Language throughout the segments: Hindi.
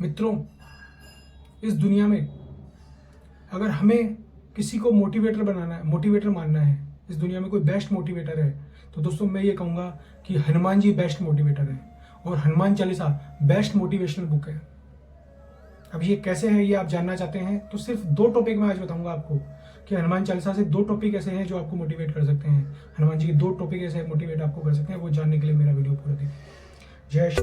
मित्रों, इस दुनिया में अगर हमें किसी को मोटिवेटर बनाना है, मोटिवेटर मानना है, इस दुनिया में कोई बेस्ट मोटिवेटर है, तो दोस्तों मैं ये कहूँगा कि हनुमान जी बेस्ट मोटिवेटर है और Hanuman Chalisa best motivational book है। अब ये कैसे है, ये आप जानना चाहते हैं तो सिर्फ 2 टॉपिक मैं आज बताऊंगा आपको कि हनुमान चालीसा से 2 टॉपिक ऐसे हैं जो आपको मोटिवेट कर सकते हैं। हनुमान जी के 2 टॉपिक ऐसे मोटिवेट आपको कर सकते हैं, वो जानने के लिए मेरा वीडियो पूरा देखिए। जय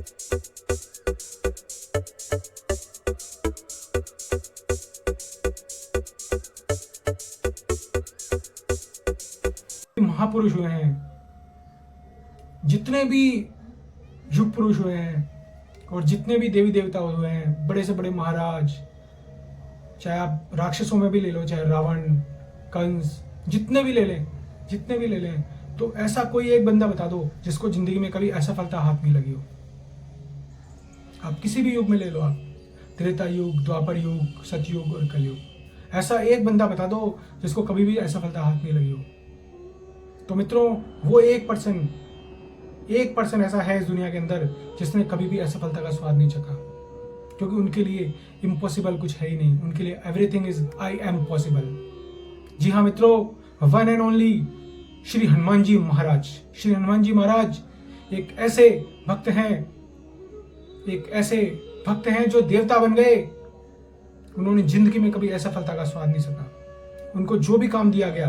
महापुरुष हुए हैं, जितने भी युग पुरुष हुए हैं और जितने भी देवी देवता हुए हैं, बड़े से बड़े महाराज, चाहे आप राक्षसों में भी ले लो, चाहे रावण, कंस, जितने भी ले लें, तो ऐसा कोई एक बंदा बता दो जिसको जिंदगी में कभी असफलता हाथ नहीं लगी हो। आप किसी भी युग में ले लो, आप त्रेता युग, द्वापर युग, सतयुग और कलयुग, ऐसा एक बंदा बता दो जिसको कभी भी असफलता हाथ नहीं लगी हो। तो मित्रों, वो 1% ऐसा है इस दुनिया के अंदर जिसने कभी भी असफलता का स्वाद नहीं चखा, क्योंकि उनके लिए इम्पॉसिबल कुछ है ही नहीं। उनके लिए everything is I am possible. जी हाँ मित्रों, one and only Shri Hanuman ji Maharaj. Shri Hanuman ji Maharaj एक ऐसे भक्त हैं जो देवता बन गए। उन्होंने जिंदगी में कभी असफलता का स्वाद नहीं सका। उनको जो भी काम दिया गया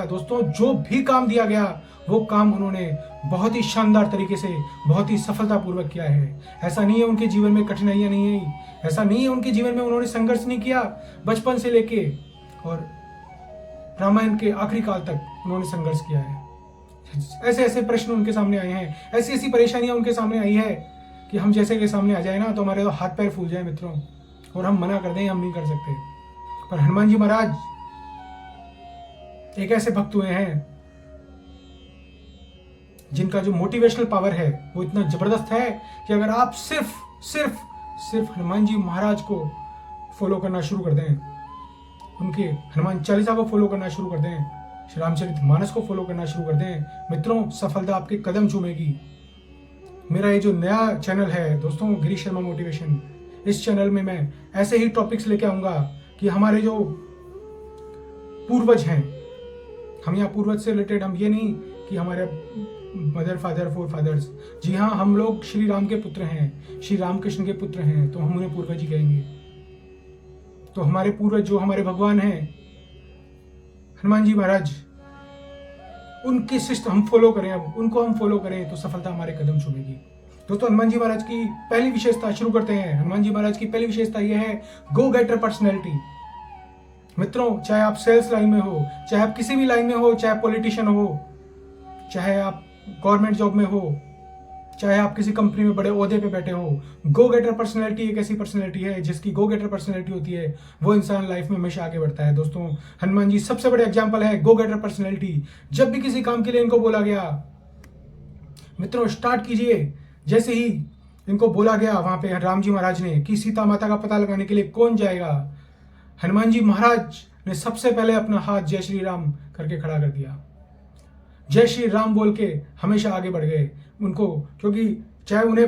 दोस्तों, जो भी काम दिया गया, वो काम उन्होंने बहुत ही शानदार तरीके से, बहुत ही सफलतापूर्वक किया है। ऐसा नहीं है उनके जीवन में कठिनाइयां नहीं आई, ऐसा नहीं है उनके जीवन में उन्होंने संघर्ष नहीं किया। बचपन से लेके और रामायण के आखिरी काल तक उन्होंने संघर्ष किया है। ऐसे ऐसे प्रश्न उनके सामने आए हैं, ऐसी ऐसी परेशानियां उनके सामने आई है कि हम जैसे के सामने आ जाए ना तो हमारे तो हाथ पैर फूल जाए मित्रों, और हम मना कर दें हम नहीं कर सकते। पर हनुमान जी महाराज एक ऐसे भक्त हुए हैं जिनका जो मोटिवेशनल पावर है वो इतना जबरदस्त है कि अगर आप सिर्फ हनुमान जी महाराज को फॉलो करना शुरू कर दें, उनके हनुमान चालीसा को फॉलो करना शुरू कर दें, श्री रामचरितमानस को फॉलो करना शुरू कर दें, मित्रों सफलता आपके कदम चूमेगी। मेरा ये जो नया चैनल है दोस्तों, गिरीश शर्मा मोटिवेशन, इस चैनल में मैं ऐसे ही टॉपिक्स लेके आऊंगा कि हमारे जो पूर्वज हैं, हम यहाँ पूर्वज से रिलेटेड, हम ये नहीं कि हमारे मदर फादर फोर फादर्स, जी हाँ, हम लोग श्री राम के पुत्र हैं, श्री रामकृष्ण के पुत्र हैं, तो हम उन्हें पूर्वज ही कहेंगे। तो हमारे पूर्वज जो हमारे भगवान हैं हनुमान जी महाराज, उनके शिष्ट हम फॉलो करें, अब उनको हम फॉलो करें तो सफलता हमारे कदम चूमेगी। दोस्तों हनुमान जी महाराज की पहली विशेषता शुरू करते हैं। हनुमान जी महाराज की पहली विशेषता यह है, गो गेटर पर्सनैलिटी। मित्रों, चाहे आप सेल्स लाइन में हो, चाहे आप किसी भी लाइन में हो, चाहे पॉलिटिशियन हो, चाहे आप गवर्नमेंट जॉब में हो, चाहे आप किसी कंपनी में बड़े ओहदे पे बैठे हो, गो गेटर पर्सनैलिटी एक ऐसी पर्सनैलिटी है जिसकी गो गेटर पर्सनैलिटी होती है, वो इंसान लाइफ में हमेशा आगे बढ़ता है। दोस्तों हनुमान जी सबसे बड़े एग्जांपल है गो गेटर पर्सनैलिटी। जब भी किसी काम के लिए इनको बोला गया, मित्रों स्टार्ट कीजिए, जैसे ही इनको बोला गया वहां पे राम जी महाराज ने कि सीता माता का पता लगाने के लिए कौन जाएगा, हनुमान जी महाराज ने सबसे पहले अपना हाथ जय श्री राम करके खड़ा कर दिया। जय श्री राम बोल के हमेशा आगे बढ़ गए। उनको, क्योंकि चाहे उन्हें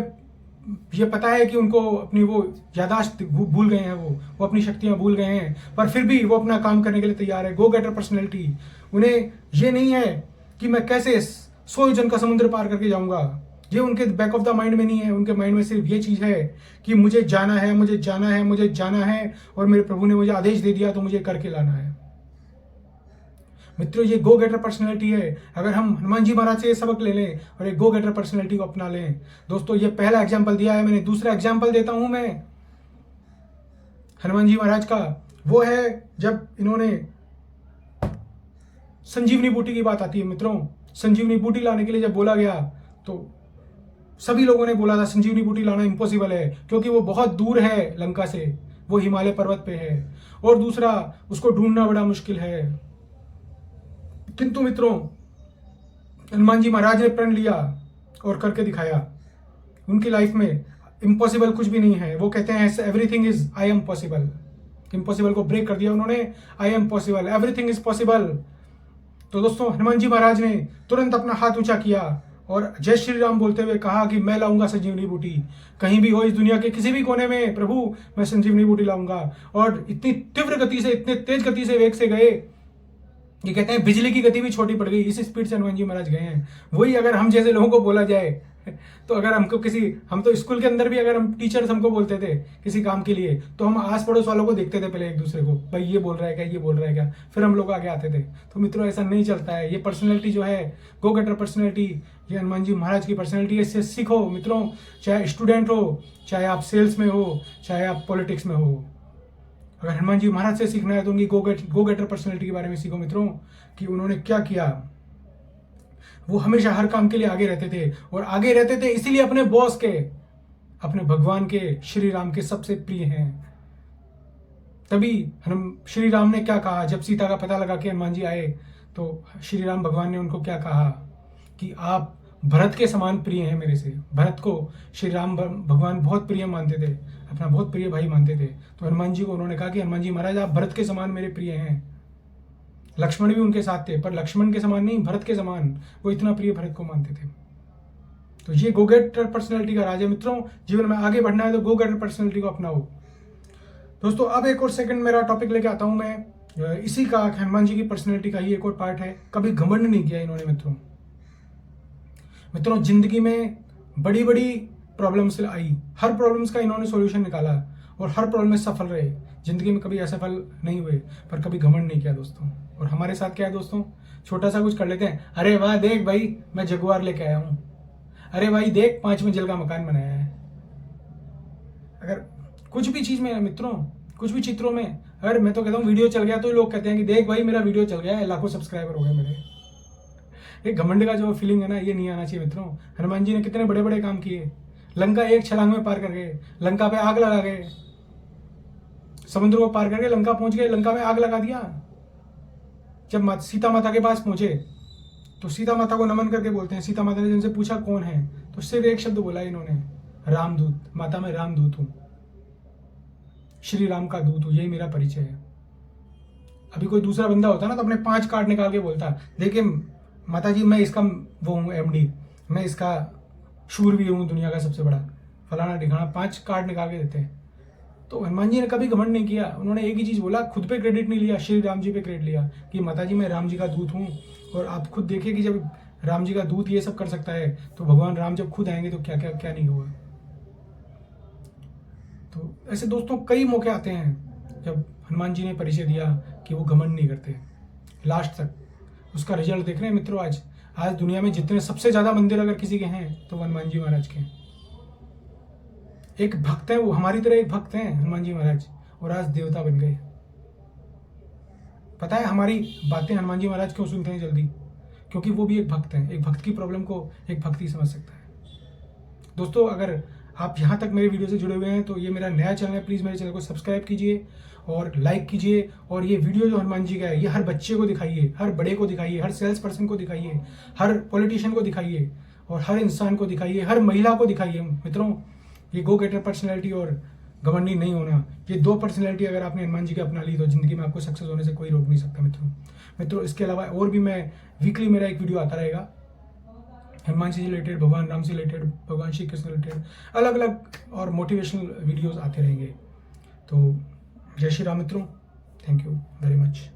ये पता है कि उनको अपनी वो यादाश्त भूल गए हैं, वो अपनी शक्तियां भूल गए हैं, पर फिर भी वो अपना काम करने के लिए तैयार है। गो गेटर पर्सनैलिटी। उन्हें ये नहीं है कि मैं कैसे 100 योजन का समुद्र पार करके जाऊंगा, ये उनके बैक ऑफ द माइंड में नहीं है। उनके माइंड में सिर्फ ये चीज है कि मुझे जाना है और मेरे प्रभु ने मुझे आदेश दे दिया तो मुझे करके लाना है। मित्रों, ये गो गेटर पर्सनैलिटी है। अगर हम हनुमान जी महाराज से ये सबक ले लें और एक गो गेटर पर्सनैलिटी को अपना लें, दोस्तों ये पहला एग्जाम्पल दिया है मैंने। दूसरा एग्जाम्पल देता हूं मैं हनुमान जी महाराज का, वो है जब इन्होंने संजीवनी बूटी की बात आती है। मित्रों, संजीवनी बूटी लाने के लिए जब बोला गया तो सभी लोगों ने बोला था संजीवनी बूटी लाना इम्पॉसिबल है, क्योंकि वो बहुत दूर है लंका से, वो हिमालय पर्वत पे है, और दूसरा उसको ढूंढना बड़ा मुश्किल है। किंतु मित्रों, हनुमान जी महाराज ने प्रण लिया और करके दिखाया। उनकी लाइफ में इम्पॉसिबल कुछ भी नहीं है। वो कहते हैं everything is I am possible. Impossible को ब्रेक कर दिया उन्होंने, आई am possible, everything is possible. तो दोस्तों हनुमान जी महाराज ने तुरंत अपना हाथ ऊंचा किया और जय श्री राम बोलते हुए कहा कि मैं लाऊंगा संजीवनी बूटी, कहीं भी हो इस दुनिया के किसी भी कोने में प्रभु मैं संजीवनी बूटी लाऊंगा। और इतनी तीव्र गति से, इतने तेज गति से, वेग से गए, ये कहते हैं बिजली की गति भी छोटी पड़ गई, इस स्पीड से हनुमान जी महाराज गए हैं। वही अगर हम जैसे लोगों को बोला जाए तो अगर हमको हम तो स्कूल के अंदर भी अगर हम टीचर्स हमको बोलते थे किसी काम के लिए, तो हम आस पड़ोस वालों को देखते थे पहले एक दूसरे को, भाई ये बोल रहा है क्या, ये बोल रहा है क्या, फिर हम लोग आगे आते थे। तो मित्रों ऐसा नहीं चलता है। ये पर्सनैलिटी जो है, गो गेटर पर्सनैलिटी, ये हनुमान जी महाराज की पर्सनैलिटी है। इससे सीखो मित्रों, चाहे स्टूडेंट हो, चाहे आप सेल्स में हो, चाहे आप पॉलिटिक्स में हो। अगर हनुमान जी महाराज से सीखना है तो उनकी गो गेटर पर्सनैलिटी के बारे में सीखो मित्रों, कि उन्होंने क्या किया। वो हमेशा हर काम के लिए आगे रहते थे, और आगे रहते थे इसीलिए अपने बॉस के, अपने भगवान के, श्री राम के सबसे प्रिय हैं। तभी श्री राम ने क्या कहा, जब सीता का पता लगा कि हनुमान जी आए, तो श्री राम भगवान ने उनको क्या कहा कि आप भरत के समान प्रिय हैं मेरे से। भरत को श्री राम भगवान बहुत प्रिय मानते थे, अपना बहुत प्रिय भाई मानते थे। तो हनुमान जी को उन्होंने कहा कि हनुमान जी महाराज आप भरत के समान मेरे प्रिय हैं। लक्ष्मण भी उनके साथ थे, पर लक्ष्मण के समान नहीं, भरत के समान। वो इतना प्रिय भरत को मानते थे। तो ये गो गेटर पर्सनैलिटी का राज है मित्रों। जीवन में आगे बढ़ना है तो गो गेटर पर्सनैलिटी को अपनाओ। दोस्तों अब एक और सेकंड मेरा टॉपिक लेके आता हूं मैं, इसी का हनुमान जी की पर्सनैलिटी का ही एक और पार्ट है। कभी घमंड नहीं किया इन्होंने मित्रों। जिंदगी में बड़ी बड़ी प्रॉब्लम्स आई, हर प्रॉब्लम्स का इन्होंने सॉल्यूशन निकाला, और हर प्रॉब्लम में सफल रहे। जिंदगी में कभी असफल नहीं हुए, पर कभी घमंड नहीं किया दोस्तों। और हमारे साथ क्या है दोस्तों, छोटा सा कुछ कर लेते हैं, अरे वाह देख भाई मैं जगुआर लेके आया हूं, अरे भाई देख 5 मंजिल का मकान बनाया है। अगर कुछ भी चीज में मित्रों, कुछ भी चित्रों में, अगर मैं तो कहता हूँ वीडियो चल गया तो लोग कहते हैं कि देख भाई मेरा वीडियो चल गया है, लाखों सब्सक्राइबर हो गए मेरे। ये घमंड का जो फीलिंग है ना, ये नहीं आना चाहिए मित्रों। हनुमान जी ने कितने बड़े बड़े काम किए, लंका एक छलांग में पार कर गए, लंका पे आग लगा गए, समुद्र को पार करके लंका पहुंच गए, लंका में आग लगा दिया। जब सीता माता के पास पहुंचे तो सीता माता को नमन करके बोलते हैं, सीता माता ने जिनसे पूछा कौन है, तो सिर्फ एक शब्द बोला इन्होंने, रामदूत। माता मैं रामदूत हूं, श्री राम का दूत हूं, यही मेरा परिचय है। अभी कोई दूसरा बंदा होता ना तो अपने 5 कार्ड निकाल के बोलता, देखिए माता जी मैं इसका वो हूँ MD, मैं इसका शूरवीर हूँ, दुनिया का सबसे बड़ा फलाना ढिकाना, 5 कार्ड निकाल के देते हैं। तो हनुमान जी ने कभी घमंड नहीं किया। उन्होंने एक ही चीज बोला, खुद पे क्रेडिट नहीं लिया, श्री राम जी पे क्रेडिट लिया कि माता जी मैं राम जी का दूत हूँ। और आप खुद देखिए कि जब राम जी का दूत ये सब कर सकता है, तो भगवान राम जब खुद आएंगे तो क्या क्या क्या नहीं होगा। तो ऐसे दोस्तों कई मौके आते हैं जब हनुमान जी ने परिचय दिया कि वो घमंड नहीं करते लास्ट तक। उसका रिजल्ट देख रहे हैं मित्रों। आज दुनिया में जितने सबसे ज्यादा मंदिर अगर किसी के हैं तो हनुमान जी महाराज के। एक भक्त है, वो हमारी तरह एक भक्त हैं हनुमान जी महाराज, और आज देवता बन गए। पता है हमारी बातें हनुमान जी महाराज क्यों सुनते हैं जल्दी? क्योंकि वो भी एक भक्त हैं। एक भक्त की प्रॉब्लम को एक भक्त ही समझ सकता है। दोस्तों अगर आप यहाँ तक मेरे वीडियो से जुड़े हुए हैं तो ये मेरा नया चैनल है, प्लीज़ मेरे चैनल को सब्सक्राइब कीजिए और लाइक कीजिए। और ये वीडियो जो हनुमान जी का है, ये हर बच्चे को दिखाइए, हर बड़े को दिखाइए, हर सेल्स पर्सन को दिखाइए, हर पॉलिटिशियन को दिखाइए, और हर इंसान को दिखाइए, हर महिला को दिखाइए। मित्रों ये गो गेटर पर्सनैलिटी और घमंडी नहीं होना, ये 2 पर्सनैलिटी अगर आपने हनुमान जी की अपना ली तो जिंदगी में आपको सक्सेस होने से कोई रोक नहीं सकता मित्रों। इसके अलावा और भी मैं वीकली मेरा एक वीडियो आता रहेगा हनुमान जी से रिलेटेड, भगवान राम से रिलेटेड, भगवान श्री कृष्ण रिलेटेड, अलग अलग और मोटिवेशनल वीडियोस आते रहेंगे। तो जय श्री राम मित्रों, थैंक यू वेरी मच।